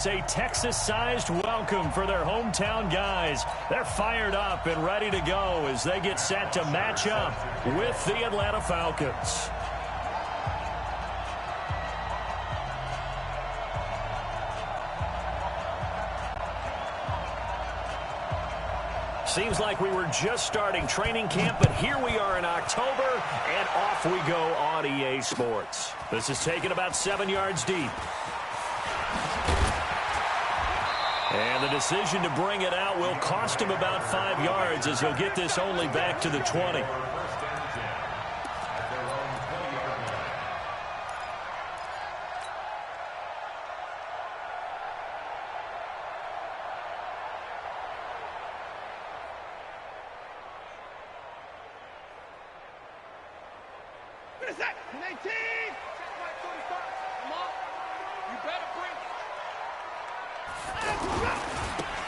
A Texas-sized welcome for their hometown guys. They're fired up and ready to go as they get set to match up with the Atlanta Falcons. Seems like we were just starting training camp, but here we are in October, and off we go on EA Sports. This is taken about 7 yards deep. And the decision to bring it out will cost him about 5 yards as he'll get this only back to the 20.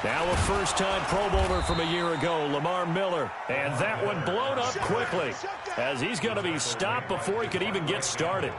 Now a first-time Pro Bowler from a year ago, Lamar Miller. And that one blown up quickly as he's going to be stopped before he could even get started.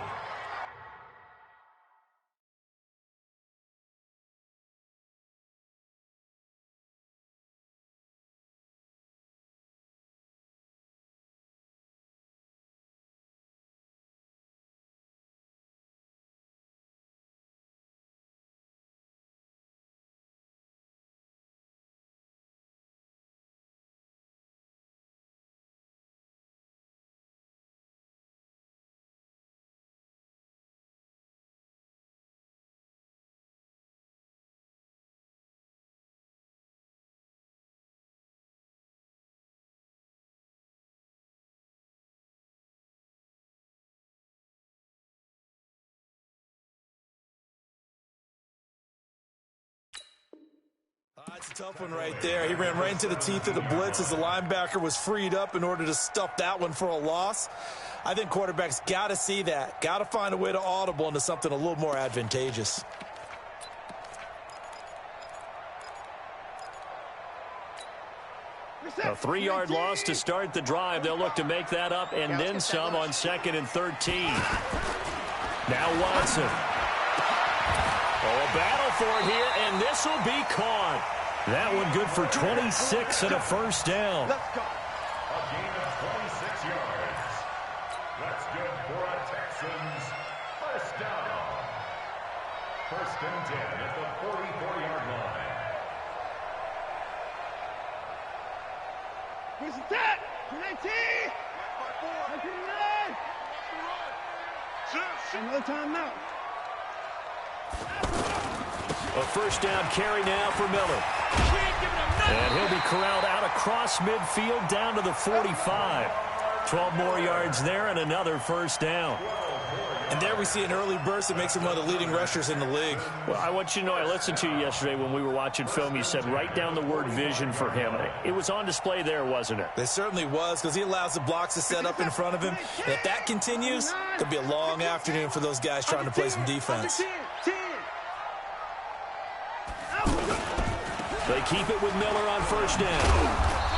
That's a tough one right there. He ran right into the teeth of the blitz as the linebacker was freed up in order to stuff that one for a loss. I think quarterbacks got to see that. Got to find a way to audible into something a little more advantageous. A 3-yard loss to start the drive. They'll look to make that up and then some on 2nd and 13. Now Watson. Oh, a battle for it here, and this will be caught. That one good for 26 and a first down. Let's go. A gain of 26 yards. That's good for a Texans first down. 1st and 10 at the 44-yard line. Where's the tap? 19! Another timeout. A first down carry now for Miller. And he'll be corralled out across midfield down to the 45. 12 more yards there and another first down. And there we see an early burst that makes him one of the leading rushers in the league. Well, I want you to know, I listened to you yesterday when we were watching film. You said write down the word vision for him. It was on display there, wasn't it? It certainly was, because he allows the blocks to set up in front of him. And if that continues, it could be a long afternoon for those guys trying to play some defense. They keep it with Miller on first down.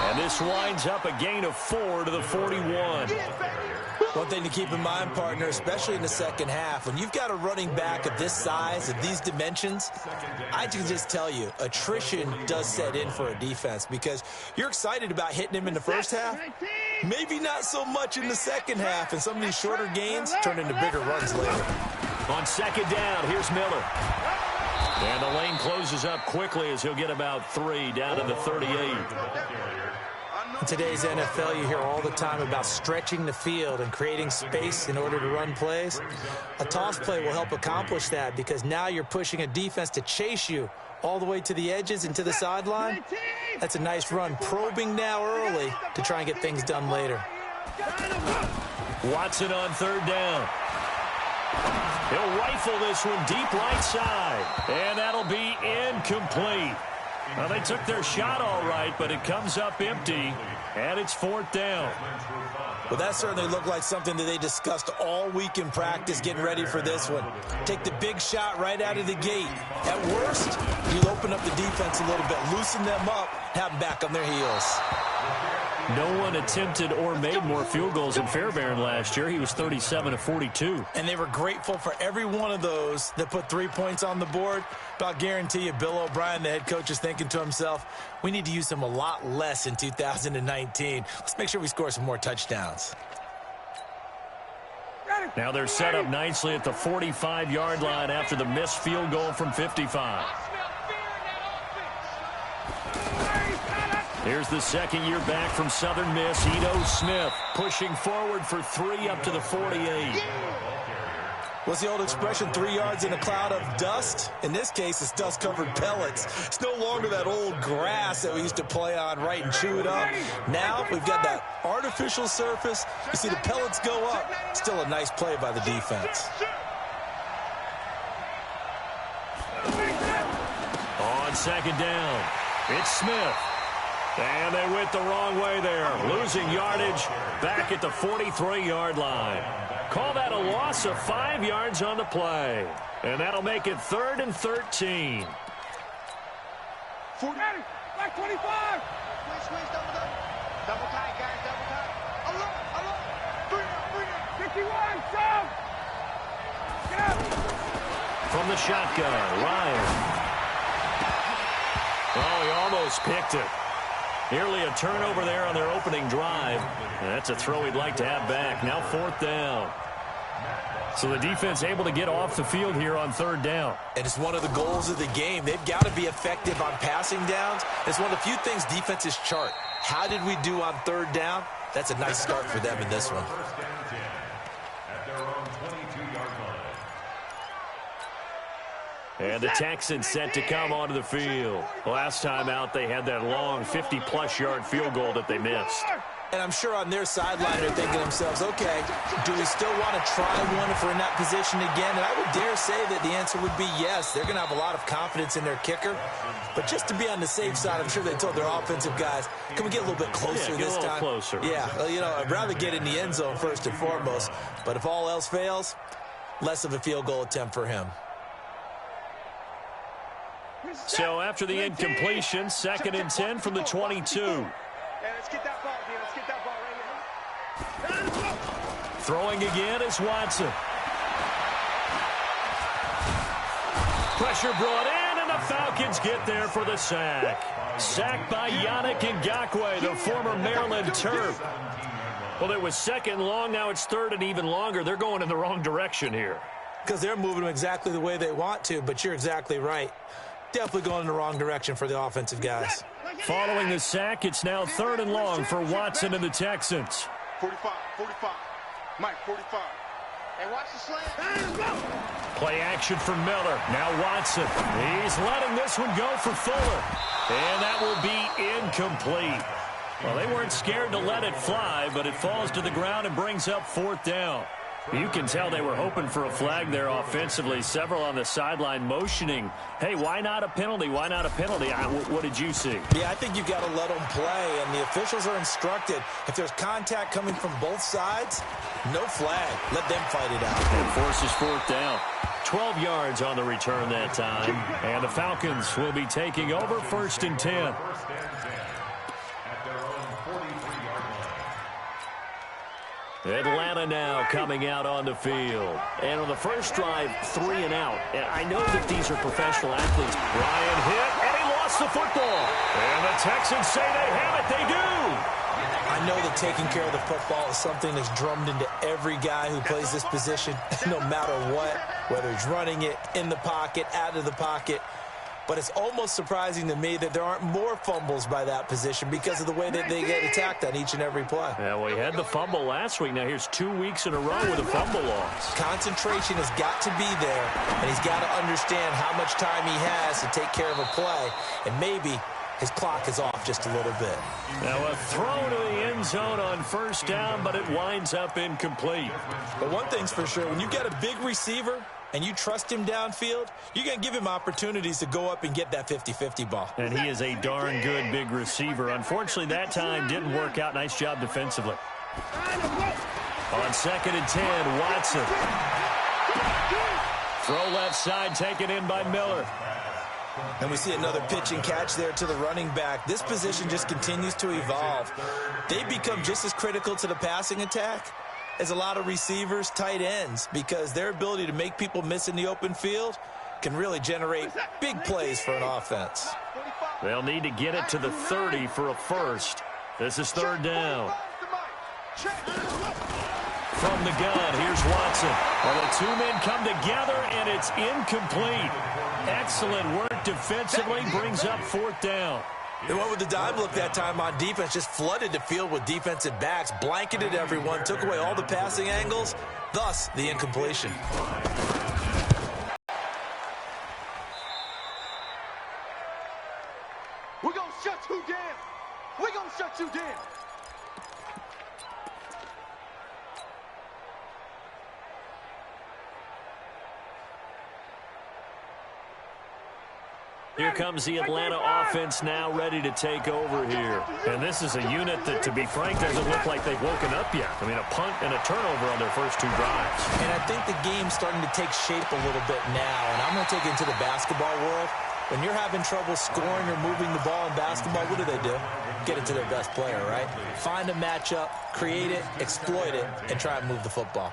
And this winds up a gain of 4 to the 41. One thing to keep in mind, partner, especially in the second half, when you've got a running back of this size, of these dimensions, I can just tell you, attrition does set in for a defense because you're excited about hitting him in the first half. Maybe not so much in the second half, and some of these shorter gains turn into bigger runs later. On 2nd down, here's Miller. And the lane closes up quickly as he'll get about 3 down to the 38. In today's NFL, you hear all the time about stretching the field and creating space in order to run plays. A toss play will help accomplish that because now you're pushing a defense to chase you all the way to the edges and to the sideline. That's a nice run, probing now early to try and get things done later. Watson on 3rd down. He'll rifle this one deep right side, and that'll be incomplete. Well, they took their shot all right, but it comes up empty, and it's 4th down. Well, that certainly looked like something that they discussed all week in practice getting ready for this one. Take the big shot right out of the gate. At worst, you'll open up the defense a little bit, loosen them up, have them back on their heels. No one attempted or made more field goals in Fairbairn last year. He was 37 of 42. And they were grateful for every one of those that put 3 points on the board. But I'll guarantee you, Bill O'Brien, the head coach, is thinking to himself, we need to use them a lot less in 2019. Let's make sure we score some more touchdowns. Now they're set up nicely at the 45-yard line after the missed field goal from 55. Here's the second year back from Southern Miss, Ito Smith, pushing forward for 3 up to the 48. What's the old expression, 3 yards in a cloud of dust? In this case, it's dust-covered pellets. It's no longer that old grass that we used to play on, right, and chew it up. Now we've got that artificial surface. You see the pellets go up. Still a nice play by the defense. On second down, it's Smith. And they went the wrong way there, losing yardage back at the 43-yard line. Call that a loss of 5 yards on the play. And that'll make it 3rd and 13. 40, back 25. Switch, double tight, guys, double tight. Bring it. 51, sub. Get out. From the shotgun, Ryan. Oh, he almost picked it. Nearly a turnover there on their opening drive. That's a throw he'd like to have back. Now 4th down. So the defense able to get off the field here on 3rd down. And it's one of the goals of the game. They've got to be effective on passing downs. It's one of the few things defenses chart. How did we do on 3rd down? That's a nice start for them in this one. And the Texans set to come onto the field. Last time out, they had that long 50-plus yard field goal that they missed. And I'm sure on their sideline they're thinking to themselves, okay, do we still want to try one if we're in that position again? And I would dare say that the answer would be yes. They're going to have a lot of confidence in their kicker. But just to be on the safe side, I'm sure they told their offensive guys, can we get a little bit closer this time? Closer. Yeah, well, you know, I'd rather get in the end zone first and foremost. But if all else fails, less of a field goal attempt for him. So after the incompletion, 2nd and 10 from the 22. Let's get that ball, dude. Let's get that ball right here. Throwing again is Watson. Pressure brought in, and the Falcons get there for the sack. Sacked by Yannick Ngakoue, the former Maryland Terp. Well, it was 2nd long. Now it's 3rd and even longer. They're going in the wrong direction here. Because they're moving them exactly the way they want to, but you're exactly right. Definitely going in the wrong direction for the offensive guys. Following the sack, it's now 3rd and long for Watson and the Texans. 45. Mike, 45. Hey, watch the slant. Play action for Miller. Now Watson. He's letting this one go for Fuller. And that will be incomplete. Well, they weren't scared to let it fly, but it falls to the ground and brings up 4th down. You can tell they were hoping for a flag there offensively. Several on the sideline motioning, hey, why not a penalty? Why not a penalty? What did you see? Yeah, I think you've got to let them play, and the officials are instructed. If there's contact coming from both sides, no flag. Let them fight it out. And forces 4th down. 12 yards on the return that time. And the Falcons will be taking over 1st and 10. Atlanta now coming out on the field. And on the first drive, 3 and out. And I know that these are professional athletes. Ryan hit, and he lost the football. And the Texans say they have it. They do. I know that taking care of the football is something that's drummed into every guy who plays this position, no matter what, whether he's running it, in the pocket, out of the pocket. But it's almost surprising to me that there aren't more fumbles by that position because of the way that they get attacked on each and every play. Yeah, well, he had the fumble last week. Now here's 2 weeks in a row with a fumble loss. Concentration has got to be there, and he's got to understand how much time he has to take care of a play, and maybe his clock is off just a little bit. Now a throw to the end zone on 1st down, but it winds up incomplete. But one thing's for sure, when you've got a big receiver and you trust him downfield, you're going to give him opportunities to go up and get that 50-50 ball. And he is a darn good big receiver. Unfortunately, that time didn't work out. Nice job defensively. On 2nd and 10, Watson. Throw left side taken in by Miller. And we see another pitch and catch there to the running back. This position just continues to evolve. They become just as critical to the passing attack as a lot of receivers, tight ends, because their ability to make people miss in the open field can really generate big plays for an offense. They'll need to get it to the 30 for a first. This is third down. From the gun, here's Watson. Well, the two men come together, and it's incomplete. Excellent work defensively, brings up fourth down. They went with the dime look that time on defense, just flooded the field with defensive backs, blanketed everyone, took away all the passing angles, thus the incompletion. We're going to shut you down. We're going to shut you down. Here comes the Atlanta offense now ready to take over here. And this is a unit that, to be frank, doesn't look like they've woken up yet. I mean, a punt and a turnover on their first two drives. And I think the game's starting to take shape a little bit now. And I'm going to take it into the basketball world. When you're having trouble scoring or moving the ball in basketball, what do? Get it to their best player, right? Find a matchup, create it, exploit it, and try and move the football.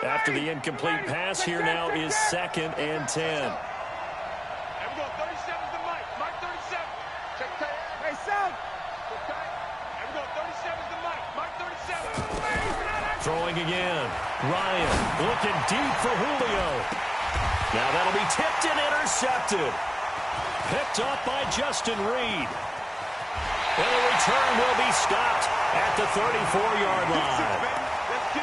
After the incomplete pass, here now is 2nd and 10. Hey, we go 37's the Mike. Mike 37. Check tape. Hey, son. Okay. Hey, we go 37's the Mike. Mike 37. Throwing again. Ryan looking deep for Julio. Now that'll be tipped and intercepted. Picked up by Justin Reed. And the return will be stopped at the 34-yard line.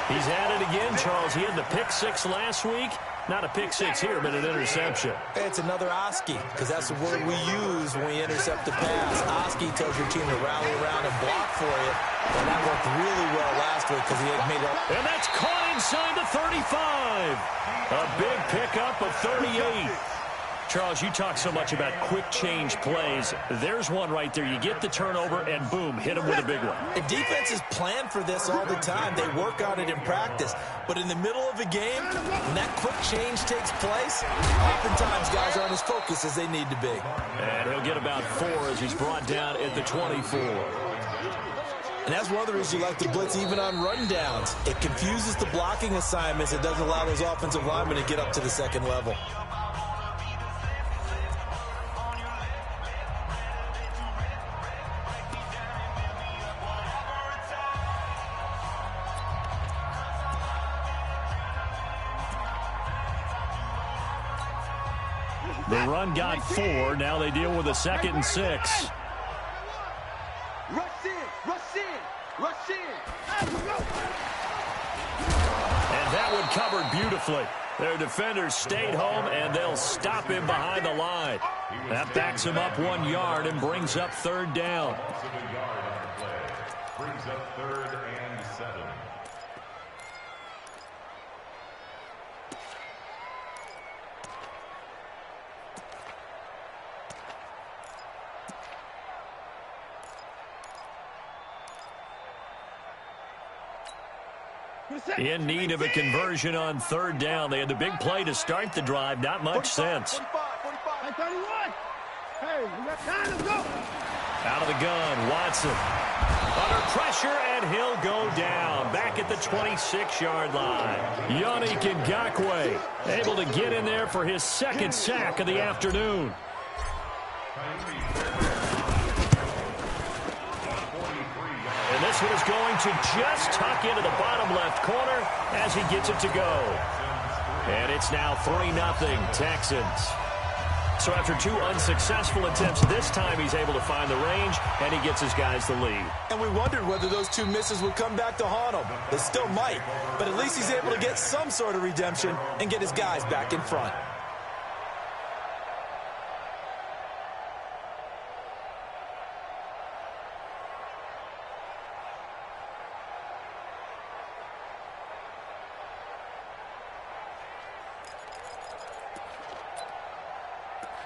He's at it again, Charles. He had the pick six last week. Not a pick six here, but an interception. It's another Oski, because that's the word we use when we intercept the pass. Oski tells your team to rally around and block for you. And that worked really well last week because he had made up. And that's caught inside the 35. A big pickup of 38. Charles, you talk so much about quick change plays. There's one right there. You get the turnover, and boom, hit him with a big one. The defenses plan for this all the time. They work on it in practice. But in the middle of a game, when that quick change takes place, oftentimes guys aren't as focused as they need to be. And he'll get about 4 as he's brought down at the 24. And that's one of the reasons you like to blitz even on run downs. It confuses the blocking assignments. It doesn't allow those offensive linemen to get up to the second level. The run got 4. Now they deal with a 2nd and 6. Rush in, rush in, rush in. And that one covered beautifully. Their defenders stayed home, and they'll stop him behind the line. That backs him up 1 yard and brings up 3rd down. Brings up 3rd and 7. In need of a conversion on 3rd down. They had the big play to start the drive. Not much sense. 45, 31. Hey, we got time to go. Out of the gun, Watson. Under pressure, and he'll go down. Back at the 26-yard line. Yannick Ngakoue able to get in there for his 2nd sack of the afternoon. And this one is going to just tuck into the bottom left corner as he gets it to go. And it's now 3-0 Texans. So after 2 unsuccessful attempts, this time he's able to find the range, and he gets his guys the lead. And we wondered whether those 2 misses would come back to haunt him. They still might, but at least he's able to get some sort of redemption and get his guys back in front.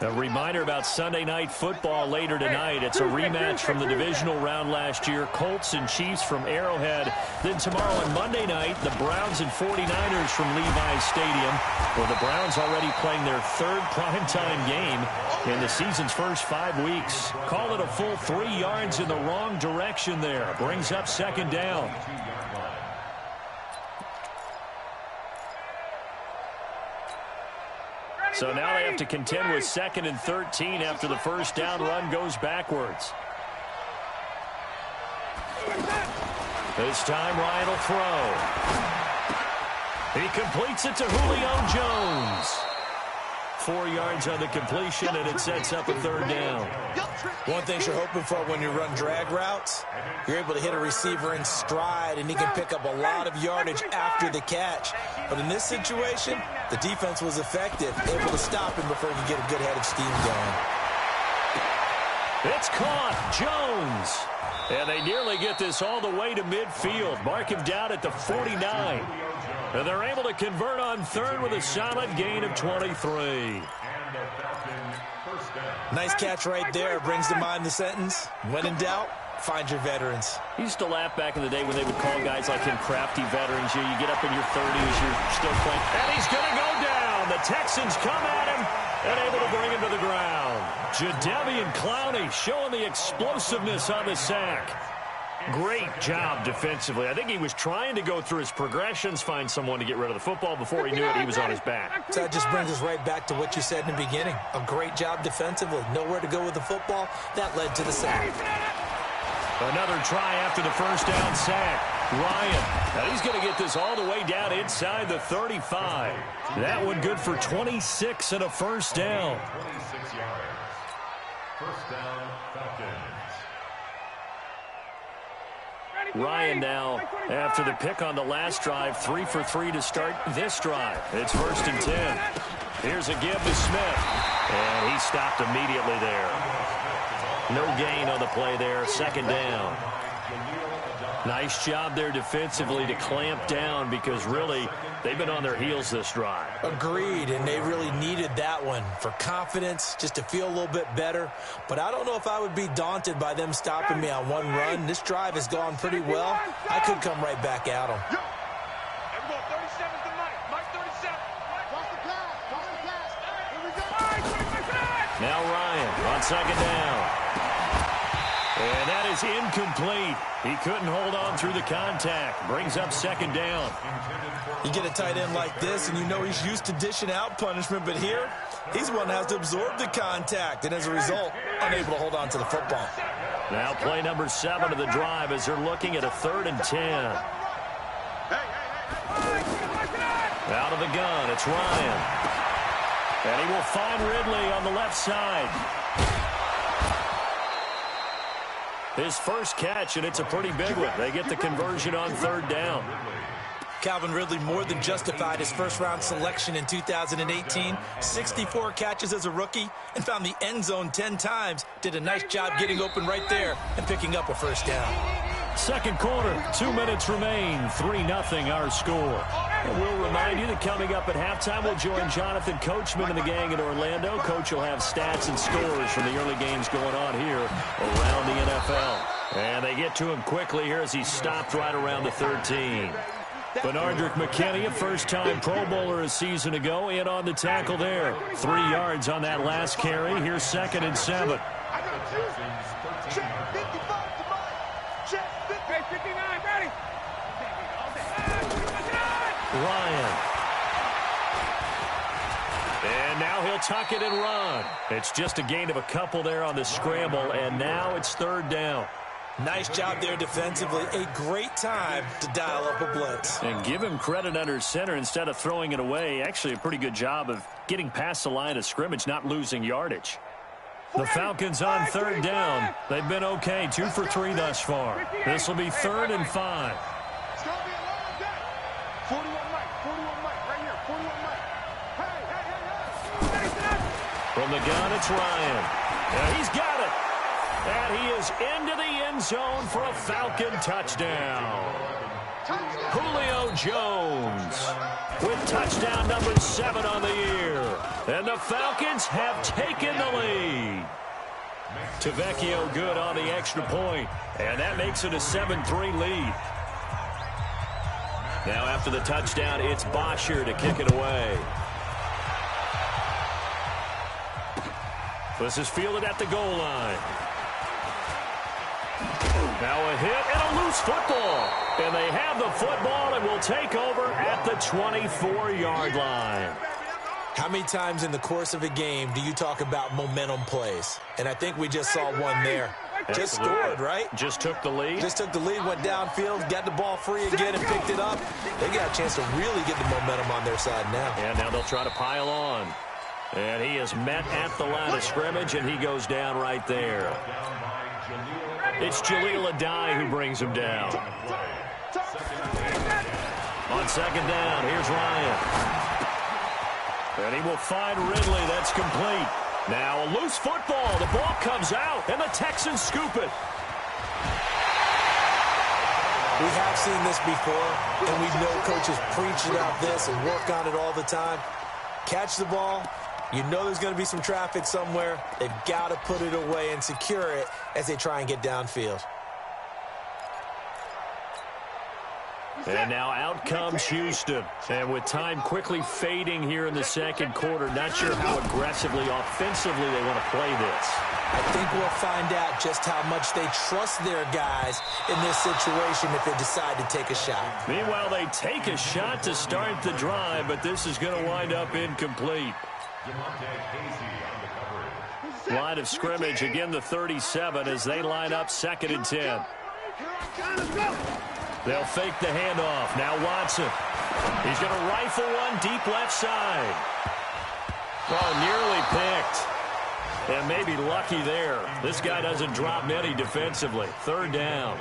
A reminder about Sunday Night Football later tonight. It's a rematch from the divisional round last year. Colts and Chiefs from Arrowhead. Then tomorrow on Monday night, the Browns and 49ers from Levi's Stadium, where the Browns already playing their third primetime game in the season's first 5 weeks. Call it a full 3 yards in the wrong direction there. Brings up second down. So now they have to contend with 2nd and 13 after the first down run goes backwards. This time Ryan will throw. He completes it to Julio Jones. 4 yards on the completion, and it sets up a third down. One thing you're hoping for when you run drag routes, you're able to hit a receiver in stride, and he can pick up a lot of yardage after the catch. But in this situation, the defense was effective, able to stop him before he could get a good head of steam going. It's caught. Jones. And they nearly get this all the way to midfield. Mark him down at the 49. And they're able to convert on third with a solid gain of 23. Nice catch right there. Brings to mind the sentence, when in doubt, find your veterans. He used to laugh back in the day when they would call guys like him crafty veterans. You get up in your 30s, you're still playing. And he's going to go down. The Texans come at him and able to bring him to the ground. Jadeveon Clowney showing the explosiveness on the sack. Great job defensively. I think he was trying to go through his progressions, find someone to get rid of the football. Before he knew it, he was on his back. So that just brings us right back to what you said in the beginning. A great job defensively. Nowhere to go with the football. That led to the sack. Another try after the first down sack. Ryan. Now he's going to get this all the way down inside the 35. That one good for 26 and a first down. 26 yards. First down, Falcons. Ryan now, after the pick on the last drive, 3 for 3 to start this drive. It's 1st and 10. Here's a give to Smith. And he stopped immediately there. No gain on the play there. 2nd down. Nice job there defensively to clamp down because really they've been on their heels this drive. Agreed, and they really needed that one for confidence, just to feel a little bit better. But I don't know if I would be daunted by them stopping me on one run. This drive has gone pretty well. I could come right back at them. Now Ryan on 2nd down. And that is incomplete. He couldn't hold on through the contact. Brings up 2nd down. You get a tight end like this, and you know he's used to dishing out punishment, but here, he's the one that has to absorb the contact, and as a result, unable to hold on to the football. Now play number 7 of the drive as they're looking at a 3rd and 10. Out of the gun, it's Ryan. And he will find Ridley on the left side. His first catch, and it's a pretty big one. They get the conversion on 3rd down. Calvin Ridley more than justified his first-round selection in 2018. 64 catches as a rookie and found the end zone 10 times. Did a nice job getting open right there and picking up a first down. 2nd quarter, 2 minutes remain, 3-0 our score. And we'll remind you that coming up at halftime, we'll join Jonathan Coachman and the gang in Orlando. Coach will have stats and scores from the early games going on here around the NFL. And they get to him quickly here as he stopped right around the 13. Benardrick McKinney, a first-time Pro Bowler a season ago, in on the tackle there. 3 yards on that last carry. Here's 2nd and 7. Ryan. And now he'll tuck it and run. It's just a gain of a couple there on the scramble, and now it's 3rd down. Nice job there defensively. A great time to dial up a blitz. And give him credit under center instead of throwing it away. Actually a pretty good job of getting past the line of scrimmage, not losing yardage. The Falcons on 3rd down. They've been okay, 2 for 3 thus far. This will be 3rd and 5. From the gun, it's Ryan. And he's got it. And he is into the end zone for a Falcon touchdown. Julio Jones with touchdown number 7 on the year. And the Falcons have taken the lead. Tavecchio good on the extra point, and that makes it a 7-3 lead. Now after the touchdown, it's Bosher to kick it away. This is fielded at the goal line. Now a hit and a loose football. And they have the football and will take over at the 24-yard line. How many times in the course of a game do you talk about momentum plays? And I think we just saw one there. Just scored, right? Just took the lead. Just took the lead, went downfield, got the ball free again and picked it up. They got a chance to really get the momentum on their side now. And now they'll try to pile on. And he is met at the line of scrimmage, and he goes down right there. It's Jaleel Adai who brings him down. On second down, here's Ryan. And he will find Ridley. That's complete. Now a loose football. The ball comes out, and the Texans scoop it. We have seen this before, and we know coaches preach about this and work on it all the time. Catch the ball. You know there's going to be some traffic somewhere. They've got to put it away and secure it as they try and get downfield. And now out comes Houston. And with time quickly fading here in the second quarter, not sure how aggressively, offensively they want to play this. I think we'll find out just how much they trust their guys in this situation if they decide to take a shot. Meanwhile, they take a shot to start the drive, but this is going to wind up incomplete. Line of scrimmage, again the 37 as they line up 2nd and 10. They'll fake the handoff. Now Watson. He's going to rifle one deep left side. Oh, nearly picked. And maybe lucky there. This guy doesn't drop many defensively. 3rd down.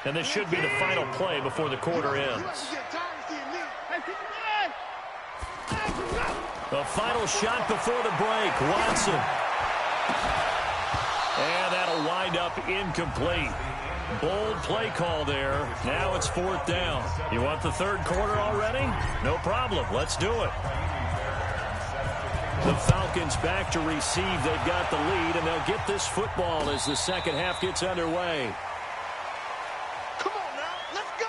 And this should be the final play before the quarter ends. The final shot before the break. Watson. And that'll wind up incomplete. Bold play call there. Now it's 4th down. You want the 3rd quarter already? No problem. Let's do it. The Falcons back to receive. They've got the lead, and they'll get this football as the second half gets underway. Come on now. Let's go.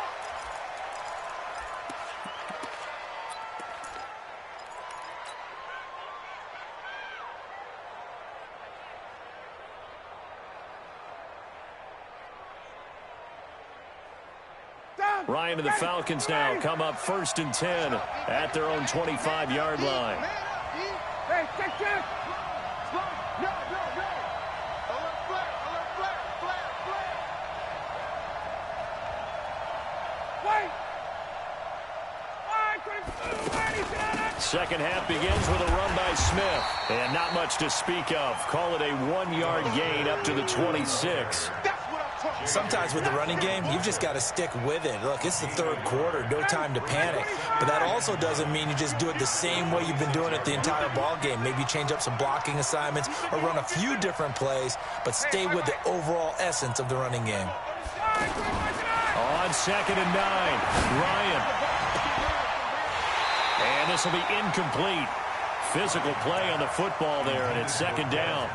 Ryan and the Falcons now come up 1st and 10 at their own 25-yard line. Hey, check. No. Alert flag. Wait. Second half begins with a run by Smith. And not much to speak of. Call it a 1-yard gain up to the 26. Sometimes with the running game, you've just got to stick with it. Look, it's the 3rd quarter, no time to panic. But that also doesn't mean you just do it the same way you've been doing it the entire ball game. Maybe change up some blocking assignments or run a few different plays, but stay with the overall essence of the running game. On 2nd and 9, Ryan. And this will be incomplete. Physical play on the football there, and it's 2nd down.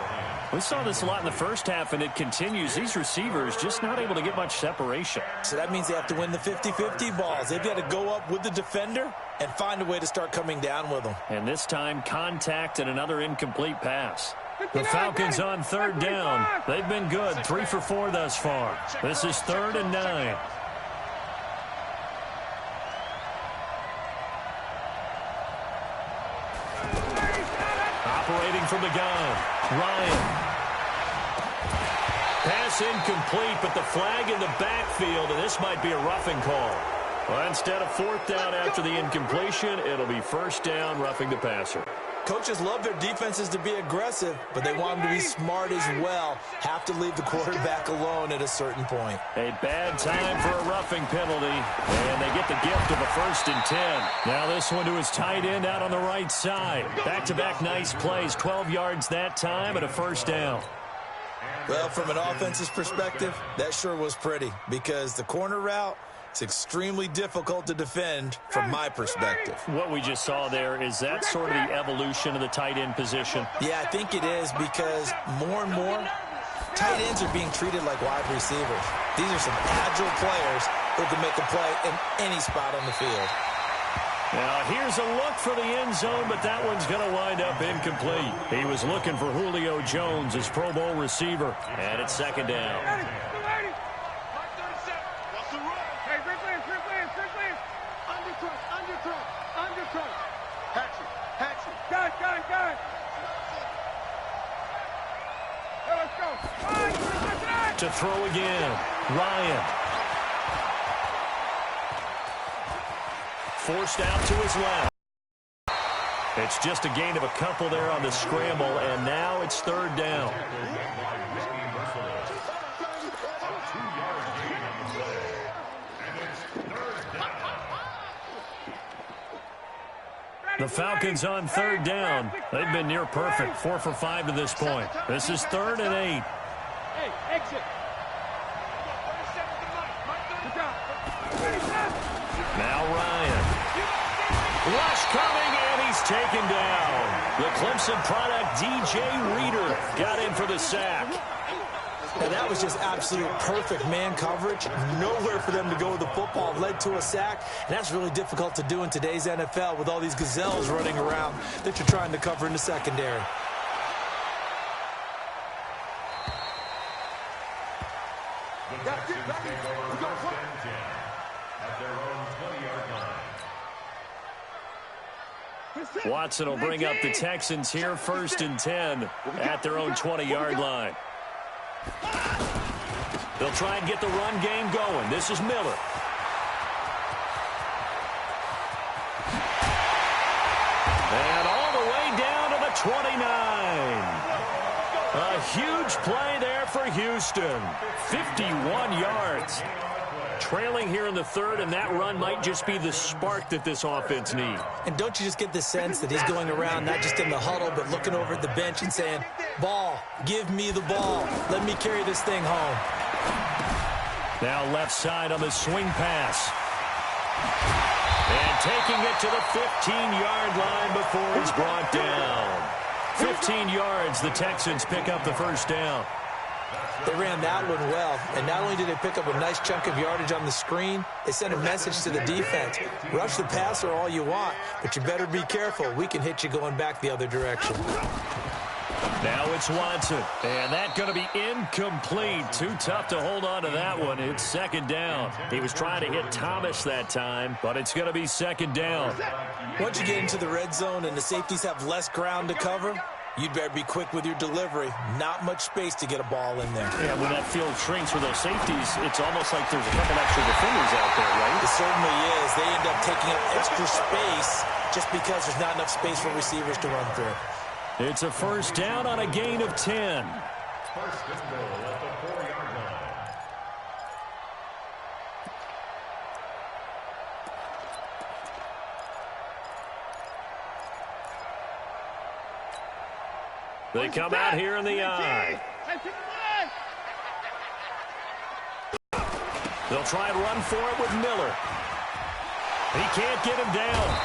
We saw this a lot in the first half, and it continues. These receivers just not able to get much separation. So that means they have to win the 50-50 balls. They've got to go up with the defender and find a way to start coming down with them. And this time, contact and another incomplete pass. The Falcons on 3rd down. They've been good, 3 for 4 thus far. This is 3rd and 9. Operating from the gun, Ryan. Pass incomplete, but the flag in the backfield, and this might be a roughing call. Well, instead of 4th down after the incompletion, it'll be 1st down, roughing the passer. Coaches love their defenses to be aggressive, but they want them to be smart as well. Have to leave the quarterback alone at a certain point. A bad time for a roughing penalty, and they get the gift of a 1st and 10. Now this one to his tight end out on the right side. Back-to-back nice plays, 12 yards that time and a 1st down. Well, from an offense's perspective, that sure was pretty because the corner route It's extremely difficult to defend from my perspective. What we just saw there, is that sort of the evolution of the tight end position? Yeah, I think it is, because more and more tight ends are being treated like wide receivers. These are some agile players who can make a play in any spot on the field. Now, here's a look for the end zone, but that one's going to wind up incomplete. He was looking for Julio Jones, his Pro Bowl receiver, and it's second down. To throw again, Ryan. Forced out to his left. It's just a gain of a couple there on the scramble, and now it's third down. The Falcons on third down. They've been near perfect, 4 for 5 to this point. This is 3rd and 8. Hey, exit. Now Ryan. Rush coming, and he's taken down. The Clemson product, DJ Reader, got in for the sack. And that was just absolute perfect man coverage. Nowhere for them to go with the football. Led to a sack. And that's really difficult to do in today's NFL with all these gazelles running around that you're trying to cover in the secondary. Watson will bring up the Texans here, 1st and 10 at their own 20-yard line. They'll try and get the run game going. This is Miller. And all the way down to the 29. A huge play there for Houston. 51 yards. Trailing here in the 3rd, and that run might just be the spark that this offense needs. And don't you just get the sense that he's going around not just in the huddle, but looking over at the bench and saying, ball, give me the ball. Let me carry this thing home. Now left side on the swing pass. And taking it to the 15-yard line before it's brought down. 15 yards, the Texans pick up the first down. They ran that one well, and not only did they pick up a nice chunk of yardage on the screen, they sent a message to the defense. Rush the passer all you want, but you better be careful. We can hit you going back the other direction. Now it's Watson, and that's going to be incomplete. Too tough to hold on to that one. It's second down. He was trying to hit Thomas that time, but it's going to be second down. Once you get into the red zone and the safeties have less ground to cover, you'd better be quick with your delivery. Not much space to get a ball in there. Yeah, when that field shrinks for those safeties, it's almost like there's a couple extra defenders out there, right? It certainly is. They end up taking up extra space just because there's not enough space for receivers to run through. It's a first down on a gain of 10. First and goal at the 4-yard line. They come out here in the eye. They'll try and run for it with Miller. He can't get him down.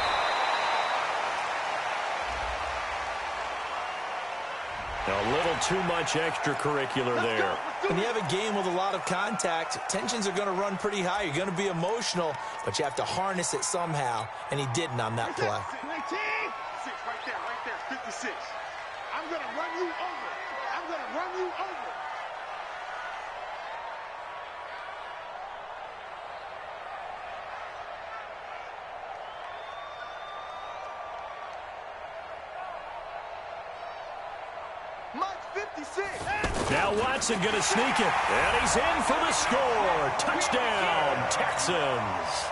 A little too much extracurricular there. When you have a game with a lot of contact, tensions are going to run pretty high. You're going to be emotional, but you have to harness it somehow, and he didn't on that play. 19. 6 right there, 56. I'm going to run you over. I'm going to run you over. Mike 56. Now Watson going to sneak it, and he's in for the score. Touchdown, Texans.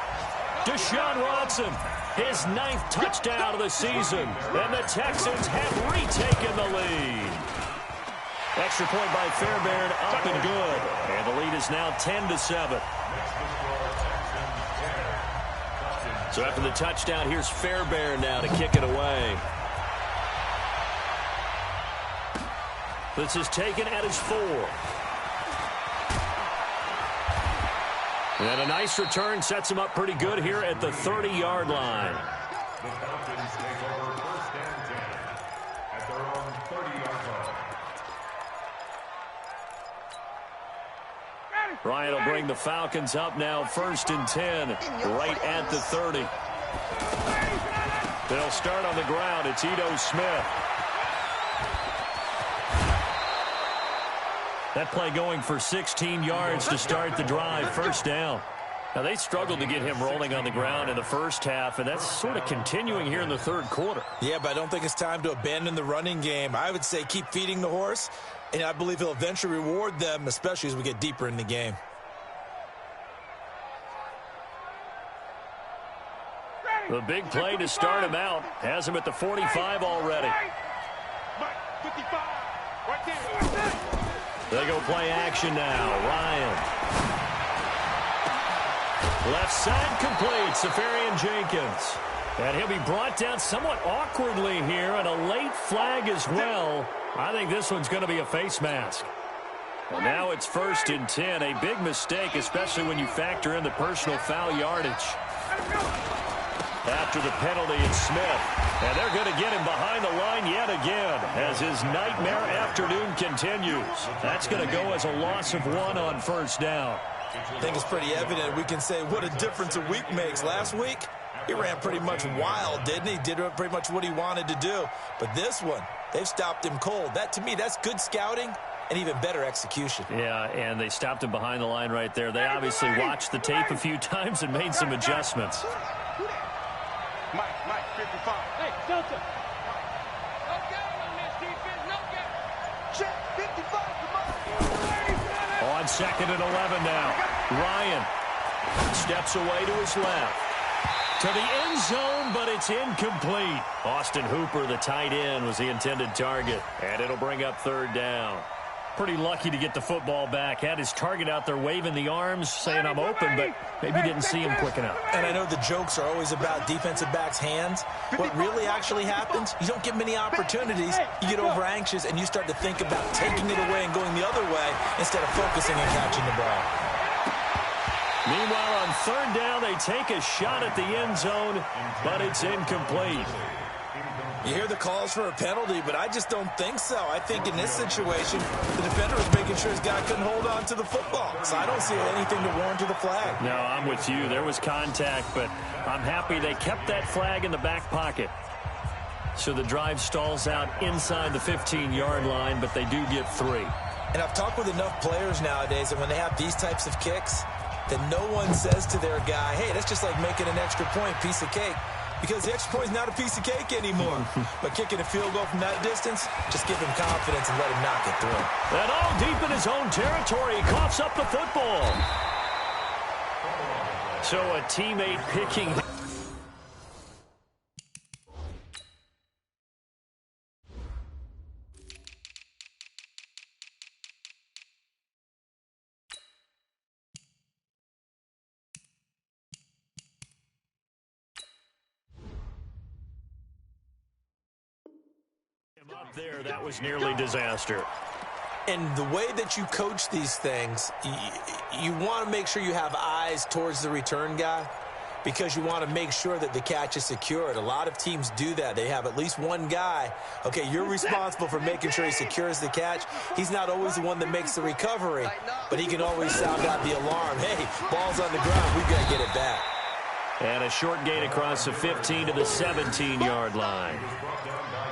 Deshaun Watson, his 9th touchdown of the season, and the Texans have retaken the lead. Extra point by Fairbairn, up and good, and the lead is now 10-7. So after the touchdown, here's Fairbairn now to kick it away. This is taken at his 4. And a nice return sets him up pretty good here at the 30-yard line. The Falcons take over 1st and 10 at their own 30-yard line. Ryan will bring the Falcons up now 1st and 10 right at the 30. They'll start on the ground. It's Ito Smith. That play going for 16 yards to start the drive. 1st down. Now, they struggled to get him rolling on the ground in the first half, and that's sort of continuing here in the 3rd quarter. Yeah, but I don't think it's time to abandon the running game. I would say keep feeding the horse, and I believe he'll eventually reward them, especially as we get deeper in the game. The big play to start him out has him at the 45 already. They go play action now. Ryan. Left side complete. Safarian Jenkins. And he'll be brought down somewhat awkwardly here, and a late flag as well. I think this one's going to be a face mask. And now it's 1st and 10. A big mistake, especially when you factor in the personal foul yardage. After the penalty, it's Smith. And they're going to get him behind the line yet again as his nightmare afternoon continues. That's going to go as a loss of 1 on 1st down. I think it's pretty evident. We can say what a difference a week makes. Last week, he ran pretty much wild, didn't he? Did pretty much what he wanted to do. But this one, they've stopped him cold. That, to me, that's good scouting and even better execution. Yeah, and they stopped him behind the line right there. They obviously watched the tape a few times and made some adjustments. Mike, 55. Hey, Delta. No game on this defense, no game. Check, 55, come on. On 2nd and 11 now. Ryan steps away to his left. To the end zone, but it's incomplete. Austin Hooper, the tight end, was the intended target. And it'll bring up 3rd down. Pretty lucky to get the football back. Had his target out there waving the arms, saying I'm open, but maybe didn't see him quick enough. And I know the jokes are always about defensive backs' hands. What really actually happens, you don't get many opportunities. You get over anxious, and you start to think about taking it away and going the other way instead of focusing and catching the ball. Meanwhile, on 3rd down, they take a shot at the end zone, but it's incomplete. You hear the calls for a penalty, but I just don't think so. I think in this situation, the defender was making sure his guy couldn't hold on to the football. So I don't see anything to warrant to the flag. No, I'm with you. There was contact, but I'm happy they kept that flag in the back pocket. So the drive stalls out inside the 15-yard line, but they do get 3. And I've talked with enough players nowadays, and when they have these types of kicks, then no one says to their guy, hey, that's just like making an extra point, piece of cake. Because the extra point is not a piece of cake anymore. But kicking a field goal from that distance, just give him confidence and let him knock it through. And all deep in his own territory, he coughs up the football. So a teammate picking. Up there, that was nearly disaster. And the way that you coach these things, you want to make sure you have eyes towards the return guy because you want to make sure that the catch is secured. A lot of teams do that. They have at least one guy. Okay, you're responsible for making sure he secures the catch. He's not always the one that makes the recovery, but he can always sound out the alarm. Hey, ball's on the ground. We've got to get it back. And a short gain across the 15 to the 17-yard line.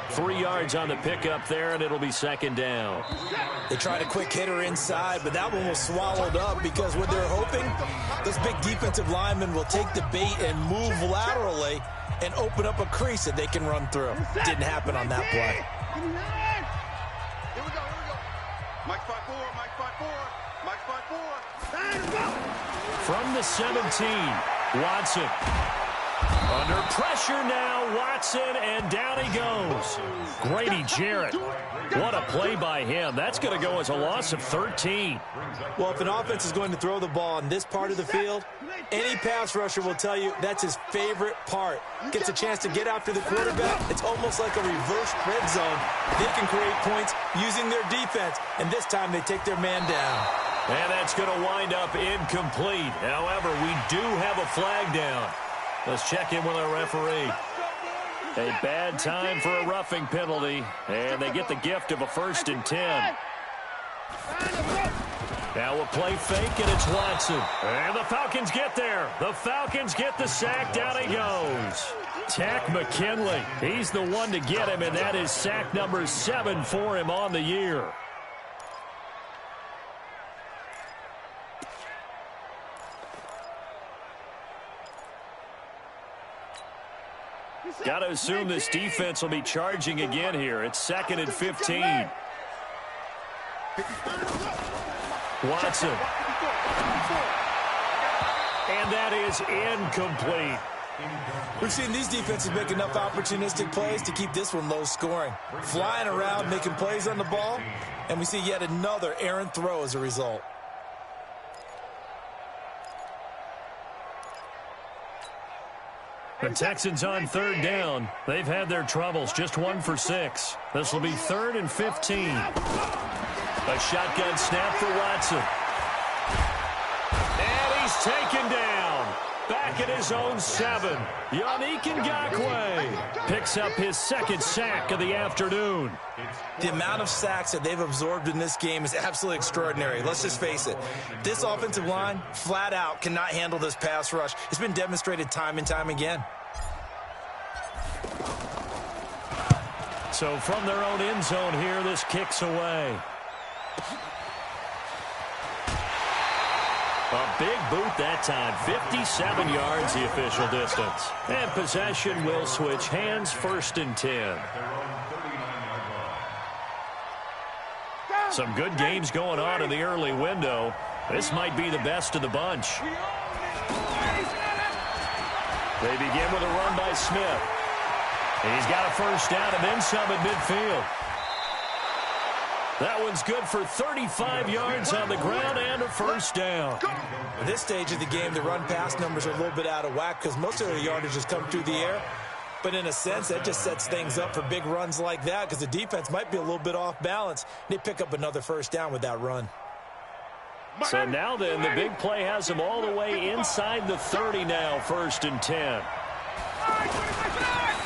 3 yards on the pickup there, and it'll be 2nd down. They tried a quick hitter inside, but that one was swallowed up because what they're hoping, those big defensive linemen will take the bait and move laterally and open up a crease that they can run through. Didn't happen on that play. Here we go. Mike 5-4, Mike 5-4, Mike 5-4. From the 17, Watson. Under pressure now, Watson, and down he goes. Grady Jarrett. What a play by him. That's going to go as a loss of 13. Well, if an offense is going to throw the ball on this part of the field, any pass rusher will tell you that's his favorite part. Gets a chance to get after the quarterback. It's almost like a reverse red zone. They can create points using their defense, and this time they take their man down. And that's going to wind up incomplete. However, we do have a flag down. Let's check in with our referee. A bad time for a roughing penalty, and they get the gift of a 1st and 10. Now a play fake, and it's Watson. And the Falcons get there. The Falcons get the sack. Down he goes. Tack McKinley. He's the one to get him, and that is sack number 7 for him on the year. Got to assume this defense will be charging again here. It's 2nd and 15. Watson. And that is incomplete. We've seen these defenses make enough opportunistic plays to keep this one low scoring. Flying around, making plays on the ball, and we see yet another errant throw as a result. The Texans on 3rd down. They've had their troubles, just 1 for 6. This will be 3rd and 15. A shotgun snap for Watson. And he's taken down. Back at his own 7. Yannick Ngakoue picks up his 2nd sack of the afternoon. The amount of sacks that they've absorbed in this game is absolutely extraordinary. Let's just face it. This offensive line, flat out, cannot handle this pass rush. It's been demonstrated time and time again. So from their own end zone here, this kicks away. A big boot that time. 57 yards the official distance. And possession will switch hands. 1st and 10. Some good games going on in the early window. This might be the best of the bunch. They begin with a run by Smith. He's got a 1st down and then some at midfield. That one's good for 35 yards on the ground and a 1st down. At this stage of the game, the run-pass numbers are a little bit out of whack because most of the yardage has come through the air. But in a sense, that just sets things up for big runs like that because the defense might be a little bit off balance. They pick up another 1st down with that run. So now then, the big play has them all the way inside the 30 now, 1st and 10.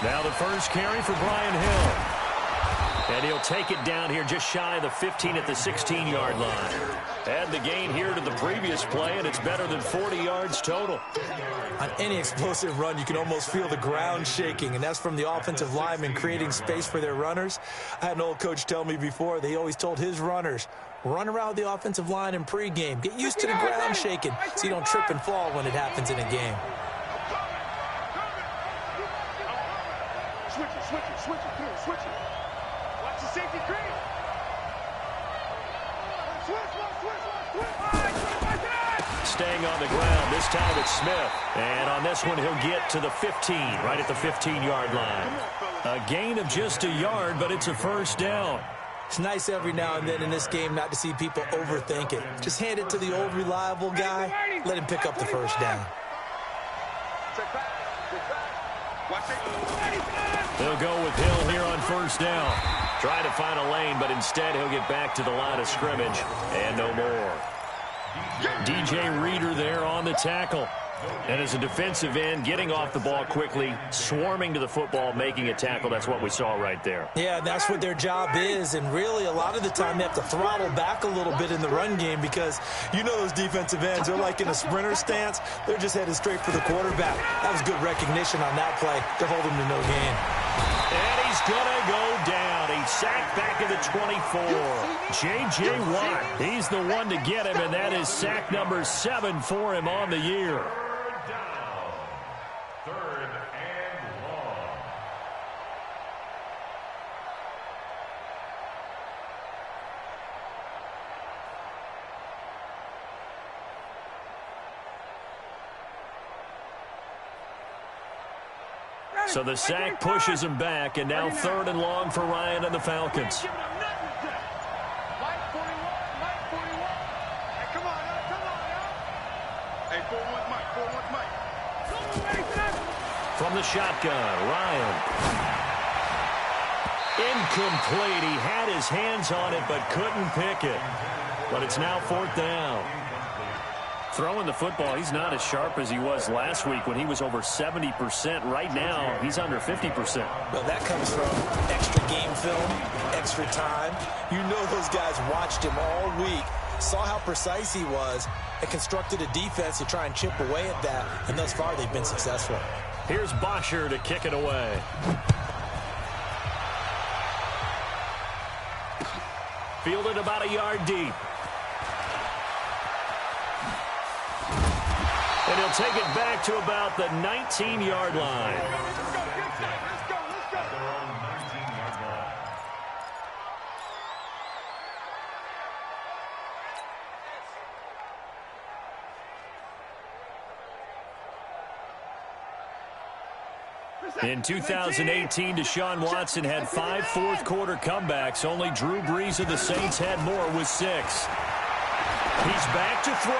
Now the first carry for Brian Hill. And he'll take it down here just shy of the 15 at the 16-yard line. Add the gain here to the previous play, and it's better than 40 yards total. On any explosive run, you can almost feel the ground shaking, and that's from the offensive linemen creating space for their runners. I had an old coach tell me before, they always told his runners, run around the offensive line in pregame. Get used to the ground shaking so you don't trip and fall when it happens in a game. Switch it. Watch the safety creep. Staying on the ground. This time it's Smith. And on this one, he'll get to the 15, right at the 15-yard line. A gain of just a yard, but it's a 1st down. It's nice every now and then in this game not to see people overthink it. Just hand it to the old reliable guy. Let him pick up the 1st down. They'll go with Hill here on 1st down. Try to find a lane, but instead he'll get back to the line of scrimmage. And no more. DJ Reader there on the tackle. And as a defensive end, getting off the ball quickly, swarming to the football, making a tackle. That's what we saw right there. Yeah, that's what their job is. And really, a lot of the time, they have to throttle back a little bit in the run game because you know those defensive ends, they're like in a sprinter stance. They're just headed straight for the quarterback. That was good recognition on that play to hold him to no gain. And he's going to go down. He's sacked back at the 24. J.J. Watt, he's the one to get him, and that is sack number 7 for him on the year. So the sack pushes him back, and now 3rd and long for Ryan and the Falcons. From the shotgun, Ryan. Incomplete. He had his hands on it, but couldn't pick it. but it's now 4th down. Throwing the football, he's not as sharp as he was last week when he was over 70%. Right now, he's under 50%. Well, that comes from extra game film, extra time. You know those guys watched him all week, saw how precise he was, and constructed a defense to try and chip away at that, and thus far they've been successful. Here's Bosher to kick it away. Fielded about a yard deep. And he'll take it back to about the 19-yard line. In 2018, Deshaun Watson had 5 fourth-quarter comebacks. Only Drew Brees of the Saints had more with 6. He's back to throw.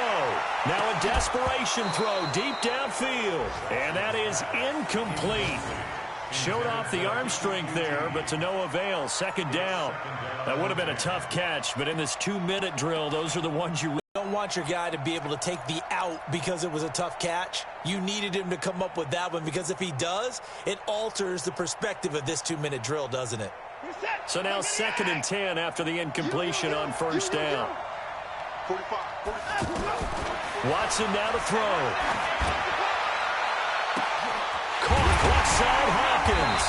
Now a desperation throw deep downfield. And that is incomplete. Showed off the arm strength there, but to no avail. 2nd down. That would have been a tough catch, but in this 2-minute drill, those are the ones you don't want your guy to be able to take the out because it was a tough catch. You needed him to come up with that one, because if he does, it alters the perspective of this 2-minute drill, doesn't it? So now 2nd and 10 after the incompletion on 1st down. 45. Watson now to throw. Caught left side Hopkins.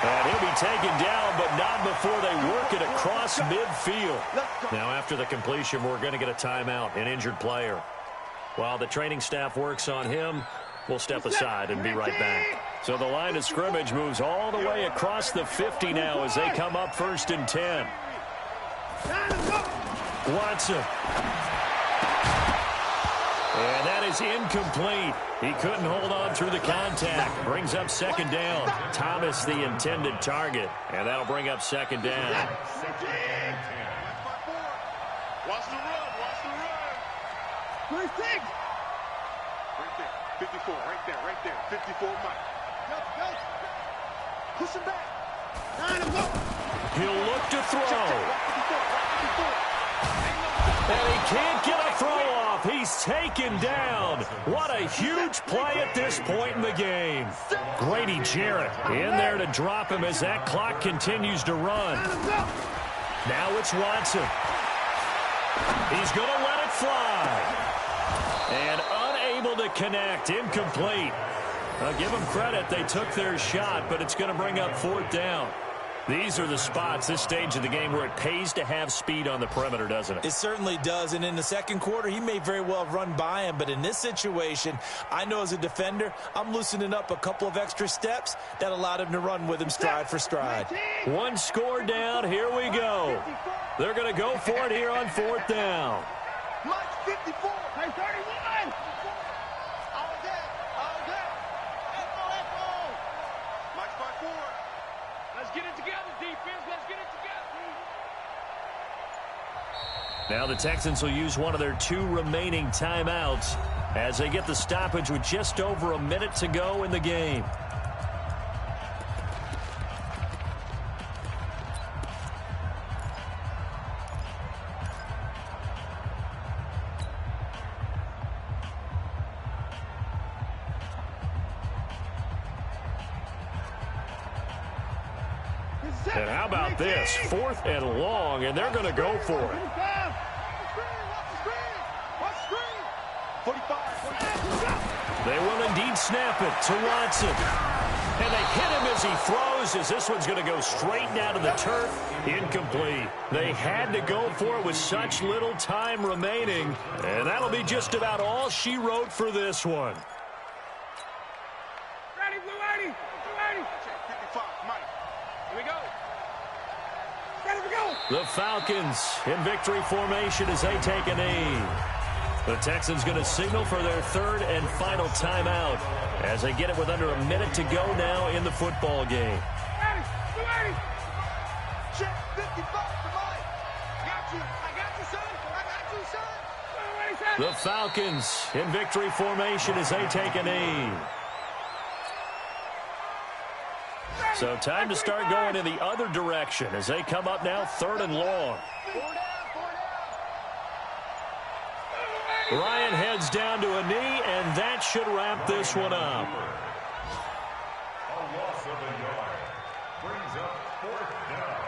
And he'll be taken down, but not before they work it across midfield. Now after the completion, we're going to get a timeout, an injured player. While the training staff works on him, we'll step aside and be right back. So the line of scrimmage moves all the way across the 50 now as they come up 1st and 10. Watson. And that is incomplete. He couldn't hold on through the contact. Brings up 2nd down. Thomas the intended target. And that'll bring up 2nd down. Watch the run. Watch the run. 26. Right there. 54. Right there. 54 Mike. Go. Push him back. 9 and 1. He'll look to throw. And he can't get a throw off. He's taken down. What a huge play at this point in the game. Grady Jarrett in there to drop him as that clock continues to run. Now it's Watson. He's going to let it fly. And unable to connect. Incomplete. Give them credit. They took their shot, but it's going to bring up 4th down. These are the spots, this stage of the game, where it pays to have speed on the perimeter, doesn't it? It certainly does, and in the 2nd quarter, he may very well have run by him, but in this situation, I know as a defender, I'm loosening up a couple of extra steps that allowed him to run with him stride for stride. 1 score down, here we go. They're going to go for it here on 4th down. Mike 54. Hey, 31. Mike's by 4. Let's get it together, defense. Let's get it together. Now the Texans will use one of their 2 remaining timeouts as they get the stoppage with just over a minute to go in the game. And how about this? 4th and long, and they're going to go for it. 45. They will indeed snap it to Watson. And they hit him as he throws, as this one's going to go straight down to the turf. Incomplete. They had to go for it with such little time remaining, and that'll be just about all she wrote for this one. Ready, Blue 80. Blue 80. 55 Mike. Here we go. Ready, we go. The Falcons in victory formation as they take a knee. The Texans going to signal for their 3rd and final timeout as they get it with under a minute to go now in the football game. Ready, Blue 80. Check 55 for Mike. I got you, son. The Falcons in victory formation as they take a knee. So time to start going in the other direction as they come up now 3rd and long. Ryan heads down to a knee, and that should wrap this one up. A loss of a yard brings up 4th down.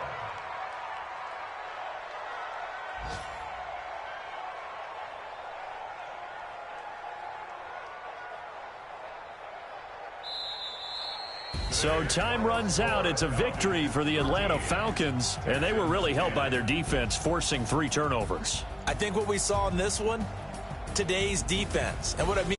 So time runs out. It's a victory for the Atlanta Falcons, and they were really helped by their defense, forcing 3 turnovers. I think what we saw in this one, today's defense. And what I mean